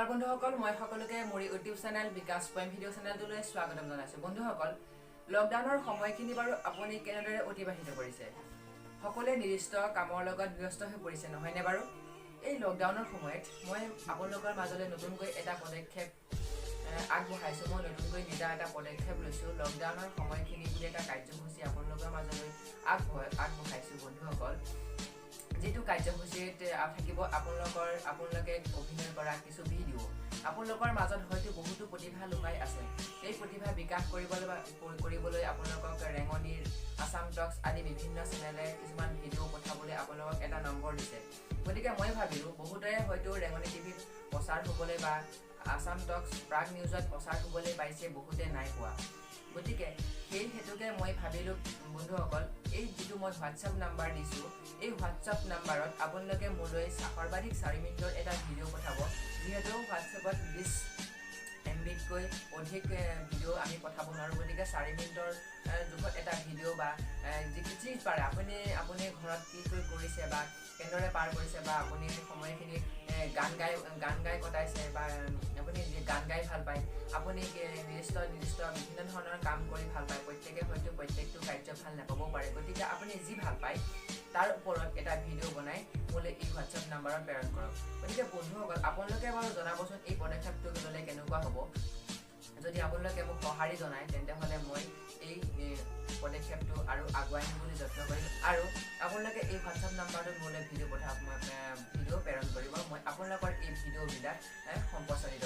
নমস্কাৰ বন্ধুসকল মই সকলোকে মোৰ ইউটিউব চেনেল বিকাশ ভিডিঅ' চেনেলটোলৈ স্বাগতম জনাইছো বন্ধুসকল লকডাউনৰ সময়খিনি বাৰু আপুনি কেনেদৰে অতিবাহিত কৰিছে সকলোৱে নিৰ্দিষ্ট কামৰ লগত ব্যস্ত হৈ পৰিছে নহয়নে বাৰু এই লকডাউনৰ সময়ত মই আপোনালোকৰ মাজলৈ নতুনকৈ এটা পদক্ষেপ আগবঢ়াইছো মই নতুনকৈ নিজা এটা পদক্ষেপ লৈছো লকডাউনৰ সময়খিনি বুলি এটা কাৰ্যসূচী আপোনালোকৰ মাজলৈ আগবঢ়াইছো বন্ধুসকল যেটো কাৰ্যসূচীত থাকিব আপোনালোকে অভিনয় কৰা কিছু ভিডিঅ' আপোনালোকৰ মাজত হয়তো বহুতো প্ৰতিভা লুকাই আছে এই প্ৰতিভা বিকাশ কৰিবলৈ আপোনালোকক ৰেঙনিৰ আসাম টক্স আদি বিভিন্ন চেনেলে কিছুমান ভিডিঅ' পঠাবলৈ আপোনালোকক এটা নম্বৰ দিছে গতিকে মই ভাবিলো বহুতৰে হয়তো ৰেঙনি টিভিত প্ৰচাৰ হ'বলৈ বা আসাম টক্স প্ৰাগ নিউজত প্ৰচাৰ হ'বলৈ পাইছে বহুতে নাই পোৱা গতিকে সেই হেতুকে মই ভাবিলো বন্ধুসকল এই যেটো মই হোৱাটছআপ নাম্বাৰ দিছো এই হোৱাটছআপ নাম্বাৰত আপোনালোকে মোলৈ সৰ্বাধিক 4 মিনিটৰ এটা ভিডিঅ' পঠাব যেহেতু হোৱাটছআপত 20 MB-তকৈ অধিক ভিডিঅ' আমি পঠাব নোৱাৰো গতিকে 4 মিনিটৰ জোখত এটা ভিডিঅ' বা যি পাৰে আপুনি ঘৰত কি কৰিছে বা কেনেদৰে পাৰ কৰিছে বা আপুনি সময়খিনি গান গাই কটাইছে বা আপুনি গান গাই ভাল পায় আপুনি নিৰ্দিষ্ট বিভিন্ন ধৰণৰ কাম কৰি ভাল পায় প্ৰত্যেকটো কাৰ্য ভাল নাপাব পাৰে গতিকে আপুনি যি ভাল পায় তাৰ ওপৰত এটা ভিডিঅ' বনাই মোলৈ এই হোৱাটছআপ নাম্বাৰত প্ৰেৰণ কৰক গতিকে বন্ধুসকল আপোনালোকে বাৰু জনাবচোন এই পদক্ষেপটো ল'লে কেনেকুৱা হ'ব যদি আপোনালোকে মোক সঁহাৰি জনায় তেন্তে হ'লে মই এই পদক্ষেপটো আৰু আগুৱাই নিবলৈ যত্ন কৰিম আৰু আপোনালোকে এই হোৱাটছআপ নাম্বাৰটোত মোলৈ ভিডিঅ' প্ৰেৰণ কৰিব মই আপোনালোকৰ এই ভিডিঅ'বিলাক সম্প্ৰচাৰিত